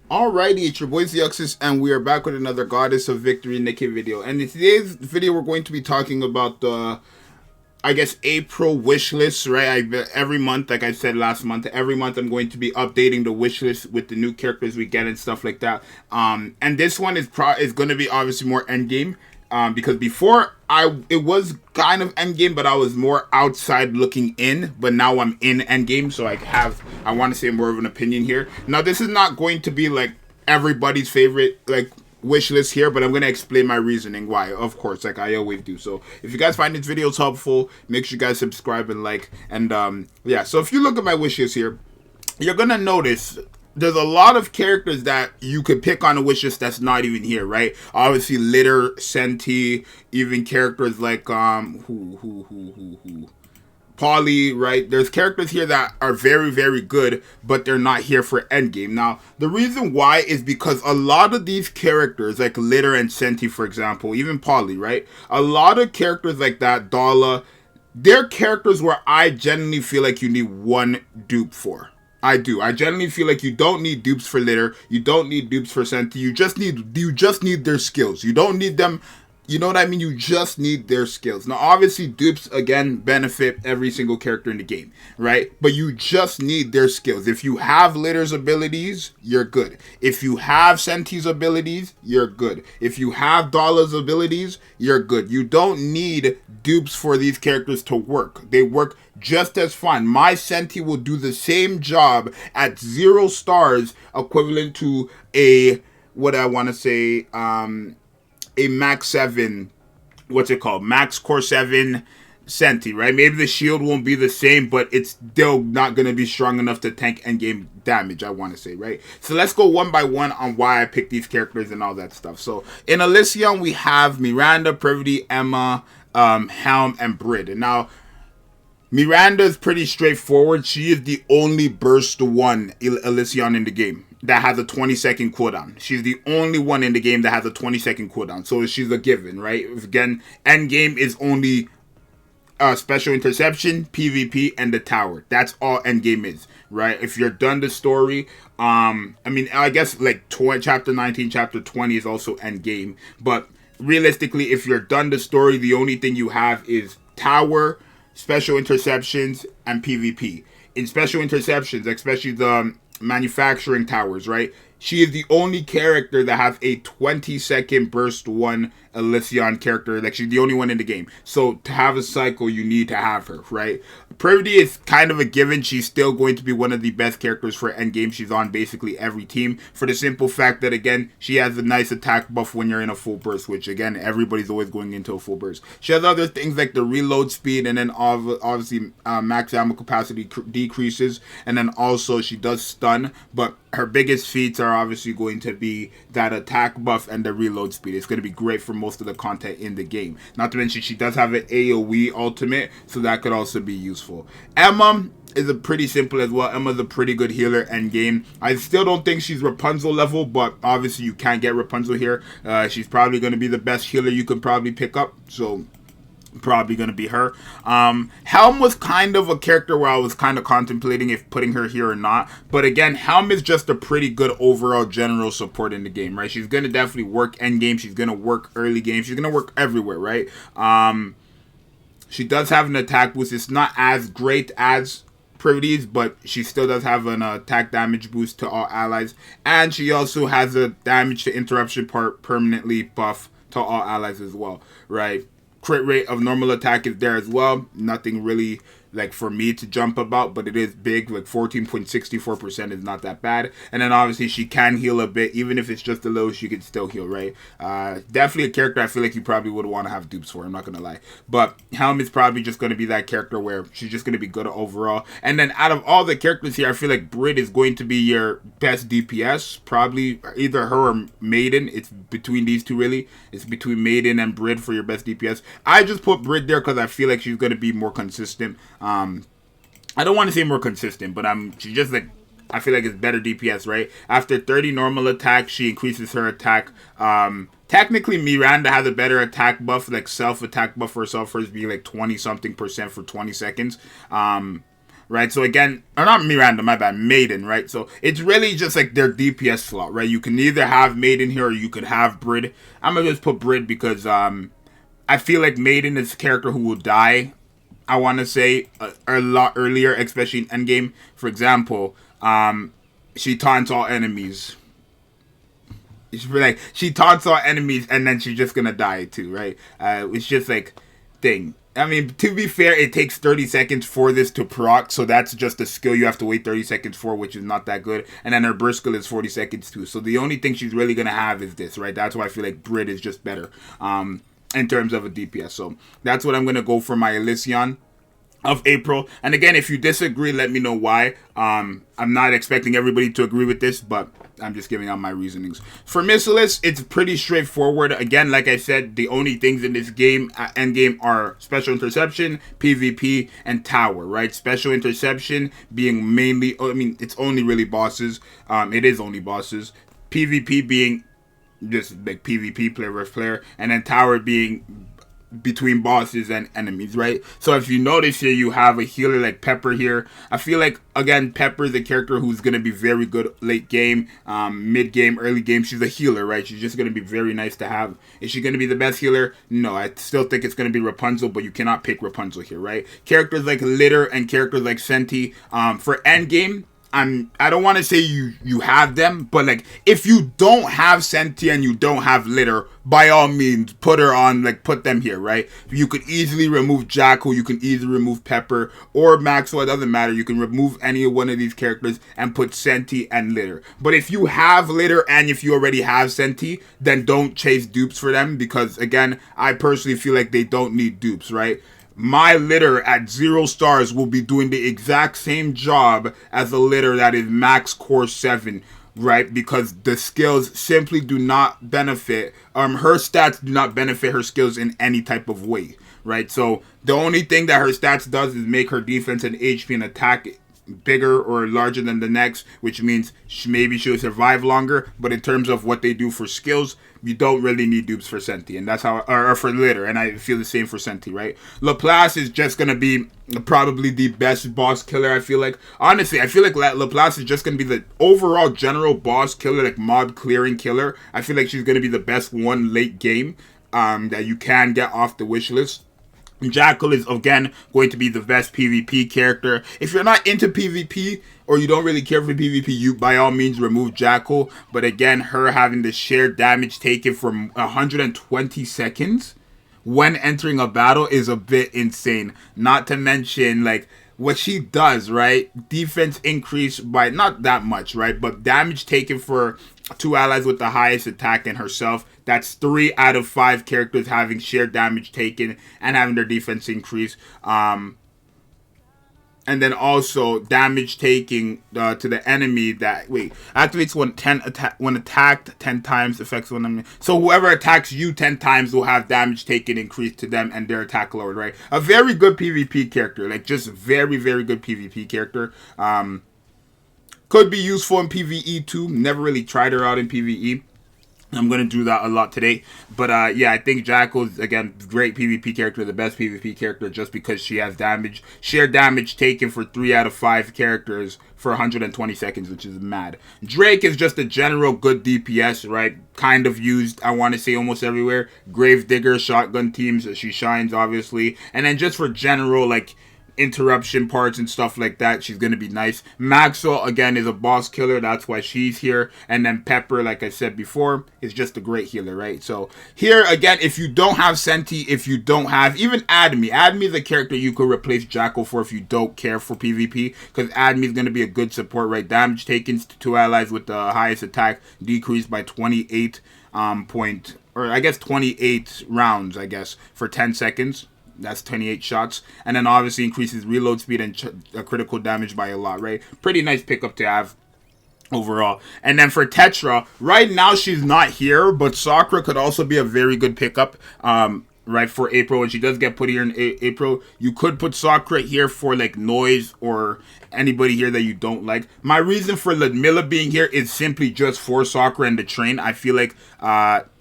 Alrighty, it's your boy Zxous, and we are back with another Goddess of Victory Nikke video. And in today's video, we're going to be talking about the, I guess, April wish list, right? Every month, like I said last month, every month I'm going to be updating the wish list with the new characters we get and stuff like that. And this one is going to be obviously more endgame. Because before it was kind of endgame, but I was more outside looking in. But now I'm in endgame, so I want to say more of an opinion here. Now this is not going to be like everybody's favorite like wish list here, but I'm gonna explain my reasoning why, of course, like I always do. So if you guys find these videos helpful, make sure you guys subscribe and like. And yeah, so if you look at my wishes here, you're gonna notice there's a lot of characters that you could pick on a wish list that's not even here, right? Obviously, Litter, Senti, even characters like Polly, right? There's characters here that are very, very good, but they're not here for endgame. Now, the reason why is because a lot of these characters, like Litter and Senti, for example, even Polly, right? A lot of characters like that, Dala, they're characters where I genuinely feel like you need one dupe for. I do. I generally feel like you don't need dupes for Litter. You don't need dupes for Senti. You just need their skills. You don't need them. You know what I mean? You just need their skills. Now, obviously, dupes, again, benefit every single character in the game, right? But you just need their skills. If you have Litter's abilities, you're good. If you have Senti's abilities, you're good. If you have Dala's abilities, you're good. You don't need dupes for these characters to work. They work just as fine. My Senti will do the same job at 0 stars, equivalent to a, what I want to say, a max 7, what's it called? Max core 7 Senti, right? Maybe the shield won't be the same, but it's still not going to be strong enough to tank endgame damage, I want to say, right? So let's go one by one on why I picked these characters and all that stuff. So in Elysium, we have Miranda, Privity, Emma, Helm, and Brid. And now, Miranda is pretty straightforward. She is the only burst 1 Elysium in the game that has a 20-second cooldown. She's the only one in the game that has a 20-second cooldown. So she's a given, right? Again, end game is only special interception, PvP, and the tower. That's all end game is, right? If you're done the story, I mean, I guess like chapter 19, chapter 20 is also end game. But realistically, if you're done the story, the only thing you have is tower, special interceptions, and PvP. In special interceptions, especially the manufacturing towers, right? She is the only character that has a 20-second burst 1 Elysium character. Like, she's the only one in the game. So to have a cycle, you need to have her, right? Privity is kind of a given. She's still going to be one of the best characters for endgame. She's on basically every team for the simple fact that, again, she has a nice attack buff when you're in a full burst, which, again, everybody's always going into a full burst. She has other things like the reload speed, and then obviously max ammo capacity decreases, and then also she does stun, but her biggest feats are obviously going to be that attack buff and the reload speed. It's going to be great for most of the content in the game. Not to mention she does have an AoE ultimate, so that could also be useful. Emma is a pretty simple as well. Emma's a pretty good healer end game. I still don't think she's Rapunzel level, but obviously you can't get Rapunzel here. She's probably going to be the best healer you could probably pick up, so probably going to be her. Helm was kind of a character where I was kind of contemplating if putting her here or not. But again, Helm is just a pretty good overall general support in the game, right? She's going to definitely work end game. She's going to work early game. She's going to work everywhere, right? She does have an attack boost. It's not as great as Privities, but she still does have an attack damage boost to all allies. And she also has a damage to interruption part permanently buff to all allies as well, right? Crit rate of normal attack is there as well. Nothing really like for me to jump about, but it is big. Like 14.64% is not that bad. And then obviously she can heal a bit, even if it's just a little. She can still heal, right? Definitely a character I feel like you probably would want to have dupes for. I'm not gonna lie, but Helm is probably just gonna be that character where she's just gonna be good overall. And then out of all the characters here, I feel like Brid is going to be your best DPS. Probably either her or Maiden. It's between these two really. It's between Maiden and Brid for your best DPS. I just put Brid there because I feel like she's gonna be more consistent. I don't want to say more consistent, but she's just like, I feel like it's better DPS, right? After 30 normal attacks, she increases her attack. Technically, Miranda has a better attack buff, like self-attack buff for herself, hers being like 20-something% for 20 seconds. right? So again, or not Miranda, my bad, Maiden, right? So it's really just like their DPS slot, right? You can either have Maiden here or you could have Brid. I'm gonna just put Brid because I feel like Maiden is a character who will die, I want to say, a lot earlier, especially in endgame. For example, she taunts all enemies. She taunts all enemies and then she's just gonna die too, right? It's just like thing. I mean, to be fair, it takes 30 seconds for this to proc, so that's just a skill you have to wait 30 seconds for, which is not that good. And then her burst skill is 40 seconds too. So the only thing she's really gonna have is this, right? That's why I feel like Brid is just better in terms of a DPS. So that's what I'm gonna go for my Elysium of April. And again, if you disagree, let me know why. I'm not expecting everybody to agree with this, but I'm just giving out my reasonings. For Missilis, it's pretty straightforward. Again, like I said, the only things in this game, endgame, are Special Interception, PvP, and Tower, right? Special Interception being mainly, I mean, it's only really bosses. It is only bosses. PvP being just like PvP, player versus player, and then Tower being between bosses and enemies, right? So if you notice here, you have a healer like Pepper here. I feel like, again, Pepper is a character who's going to be very good late game, mid game, early game. She's a healer, right? She's just going to be very nice to have. Is she going to be the best healer? No, I still think it's going to be Rapunzel, but you cannot pick Rapunzel here, right? Characters like Litter and characters like Senti, for end game, I don't want to say you have them, but like if you don't have Senti and you don't have Litter, by all means put her on, like put them here, right? You could easily remove Jackal, you can easily remove Pepper or Maxwell, it doesn't matter. You can remove any one of these characters and put Senti and Litter. But if you have Litter and if you already have Senti, then don't chase dupes for them, because again, I personally feel like they don't need dupes, right? My Litter at 0 stars will be doing the exact same job as a Litter that is max core 7, right? Because the skills simply do not benefit, her stats do not benefit her skills in any type of way, right? So the only thing that her stats does is make her defense and HP and attack bigger or larger than the next, which means maybe she'll survive longer. But in terms of what they do for skills, you don't really need dupes for Senti, and that's how, or for Litter, and I feel the same for Senti, right? Laplace is just gonna be probably the best boss killer. I feel like, honestly, I feel like Laplace is just gonna be the overall general boss killer, like mob clearing killer. I feel like she's gonna be the best one late game that you can get off the wish list. Jackal is, again, going to be the best PvP character. If you're not into PvP or you don't really care for PvP, you by all means remove Jackal. But again, her having the shared damage taken for 120 seconds when entering a battle is a bit insane. Not to mention, like, what she does, right? Defense increase by not that much, right? But damage taken for 2 allies with the highest attack and herself. That's 3 out of 5 characters having shared damage taken and having their defense increase. And then also damage taking to the enemy that activates when attacked 10 times, affects one enemy. So whoever attacks you 10 times will have damage taken increased to them and their attack lowered, right? A very good PvP character, like just very, very good PvP character. Could be useful in PvE too. Never really tried her out in PvE. I'm going to do that a lot today. But yeah, I think Jackal's, again, great PvP character, the best PvP character, just because she has damage. Shared damage taken for 3 out of 5 characters for 120 seconds, which is mad. Drake is just a general good DPS, right? Kind of used, I want to say, almost everywhere. Gravedigger, shotgun teams, she shines, obviously. And then just for general, like, interruption parts and stuff like that, she's gonna be nice. Maxwell, again, is a boss killer, that's why she's here. And then Pepper, like I said before, is just a great healer, right? So here again, if you don't have Senti, if you don't have even Admi is a character you could replace Jackal for if you don't care for PvP, because Admi is gonna be a good support, right? Damage taken to 2 allies with the highest attack decreased by 28 28 rounds, I guess, for 10 seconds. That's 28 shots. And then obviously increases reload speed and critical damage by a lot, right? Pretty nice pickup to have overall. And then for Tetra, right now she's not here, but Sakura could also be a very good pickup, right, for April. When she does get put here in April, you could put Sakura here for like Noise or anybody here that you don't like. My reason for Ludmilla being here is simply just for Sakura and the train. I feel like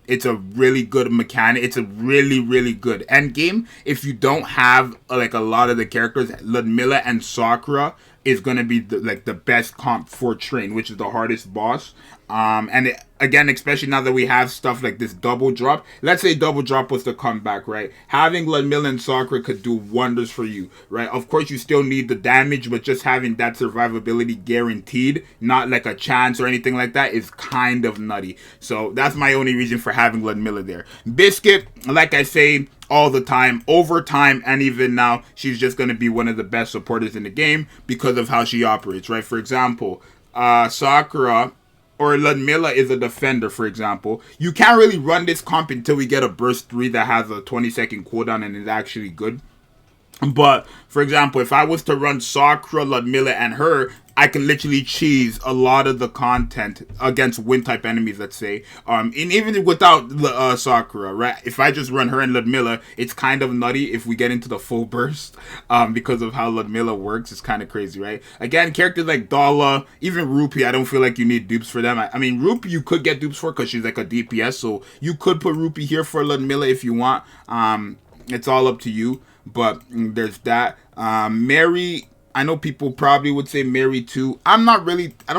It's a really good mechanic. It's a really, really good end game. If you don't have like a lot of the characters, Ludmilla and Sakura is going to be the best comp for Train, which is the hardest boss. Again, especially now that we have stuff like this double drop. Let's say double drop was to come back, right? Having Ludmilla and Sakura could do wonders for you, right? Of course, you still need the damage, but just having that survivability guaranteed, not like a chance or anything like that, is kind of nutty. So that's my only reason for having Ludmilla there. Biscuit, like I say all the time, over time, and even now, she's just going to be one of the best supporters in the game because of how she operates, right? For example, Sakura or Ludmilla is a defender, for example. You can't really run this comp until we get a burst 3 that has a 20-second cooldown and is actually good. But, for example, if I was to run Sakura, Ludmilla, and her, I can literally cheese a lot of the content against wind-type enemies, let's say. And even without Sakura, right? If I just run her and Ludmilla, it's kind of nutty if we get into the full burst. Because of how Ludmilla works, it's kind of crazy, right? Again, characters like Dala, even Rupee, I don't feel like you need dupes for them. I mean, Rupee you could get dupes for because she's like a DPS, so you could put Rupee here for Ludmilla if you want. It's all up to you. But there's that. Mary, I know people probably would say Mary too. I don't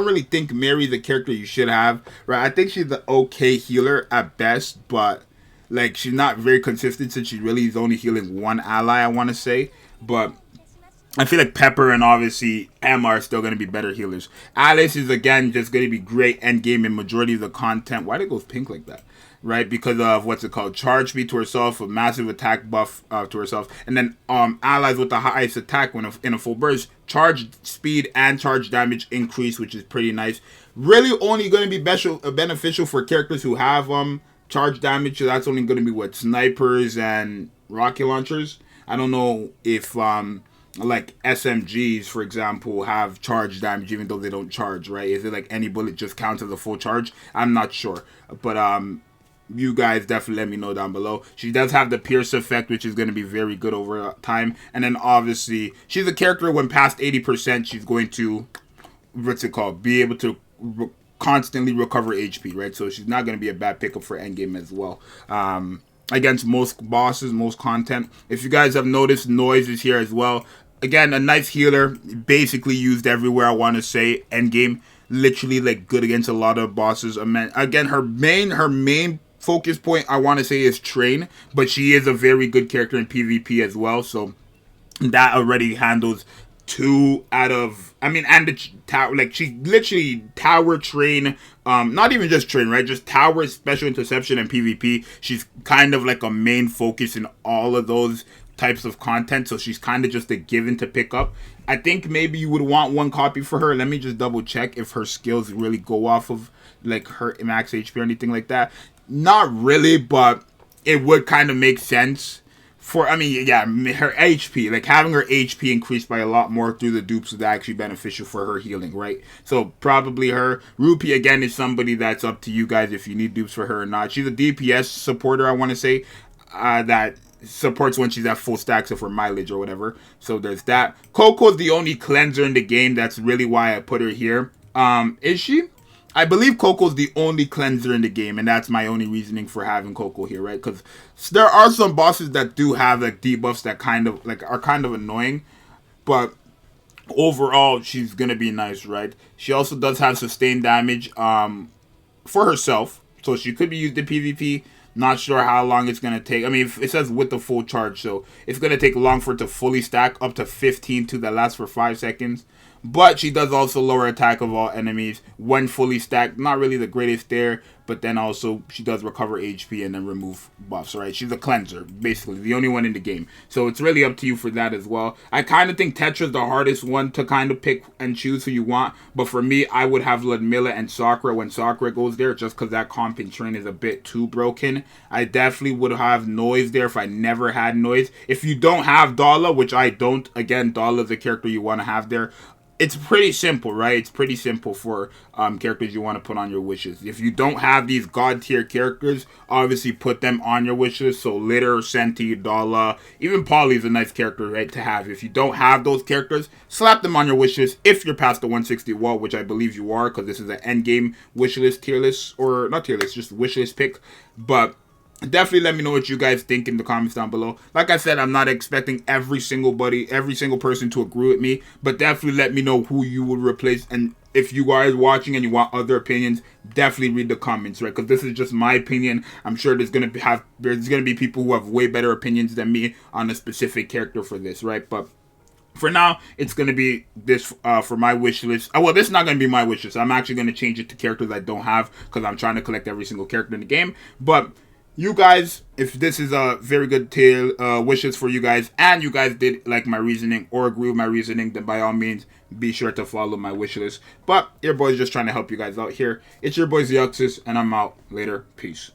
really think Mary's a character you should have, right? I think she's an okay healer at best, but like she's not very consistent since she really is only healing one ally, I want to say. But I feel like Pepper and obviously Emma are still going to be better healers. Alice is again just going to be great end game in majority of the content. Why did it go pink like that? Right, because of what's it called? Charge speed to herself, a massive attack buff to herself, and then allies with the highest attack when in a full burst, charge speed and charge damage increase, which is pretty nice. Really, only going to be beneficial for characters who have charge damage. So that's only going to be what snipers and rocket launchers. I don't know if like SMGs, for example, have charge damage even though they don't charge. Right? Is it like any bullet just counts as a full charge? I'm not sure, but you guys definitely let me know down below. She does have the pierce effect, which is going to be very good over time. And then obviously, she's a character when past 80%, she's going to, be able to constantly recover HP, right? So she's not going to be a bad pickup for endgame as well. Against most bosses, most content. If you guys have noticed, Noise is here as well. Again, a nice healer, basically used everywhere, I want to say. Endgame, literally like good against a lot of bosses. Again, her main focus point, I want to say, is Train, but she is a very good character in PvP as well, so that already handles 2 out of, and the tower, like she literally tower Train, not even just Train, right, just tower, special interception, and PvP. She's kind of like a main focus in all of those types of content, so she's kind of just a given to pick up. I think maybe you would want one copy for her. Let me just double check if her skills really go off of like her max HP or anything like that. Not really, but it would kind of make sense for, her HP, like having her HP increased by a lot more through the dupes is actually beneficial for her healing, right? So probably her. Rupee, again, is somebody that's up to you guys if you need dupes for her or not. She's a DPS supporter, I want to say, that supports when she's at full stacks of her mileage or whatever. So there's that. Coco's the only cleanser in the game. That's really why I put her here. Is she? I believe Coco's the only cleanser in the game, and that's my only reasoning for having Coco here, right? Because there are some bosses that do have like debuffs that are kind of annoying, but overall she's gonna be nice, right? She also does have sustained damage for herself, so she could be used in PvP. Not sure how long it's gonna take. It says with the full charge, so it's gonna take long for it to fully stack, up to 15 to that lasts for 5 seconds. But she does also lower attack of all enemies when fully stacked. Not really the greatest there, but then also she does recover HP and then remove buffs, right? She's a cleanser, basically, the only one in the game. So it's really up to you for that as well. I kind of think Tetra's the hardest one to kind of pick and choose who you want. But for me, I would have Ludmilla and Sakura when Sakura goes there, just because that comp in Train is a bit too broken. I definitely would have Noise there if I never had Noise. If you don't have Dala, which I don't, again, Dala's a character you want to have there. it's pretty simple, right? It's pretty simple for characters you want to put on your wishes. If you don't have these god tier characters, obviously put them on your wish list. So Litter, Senti, Dala, even Polly is a nice character, right, to have. If you don't have those characters, slap them on your wish list if you're past the 160 wall, which I believe you are, because this is an end game wish list tier list, or not tier list, just wish list pick. But definitely let me know what you guys think in the comments down below. Like I said, I'm not expecting every single person to agree with me, but definitely let me know who you would replace. And if you guys watching and you want other opinions, definitely read the comments, right? Because this is just my opinion. I'm sure there's gonna be people who have way better opinions than me on a specific character for this, right? But for now, it's going to be this for my wish list. Well, this is not going to be my wish list. I'm actually going to change it to characters I don't have because I'm trying to collect every single character in the game. But you guys, if this is a very good wishes for you guys, and you guys did like my reasoning or agree with my reasoning, then by all means, be sure to follow my wish list. But your boy's just trying to help you guys out here. It's your boy Zxous, and I'm out. Later. Peace.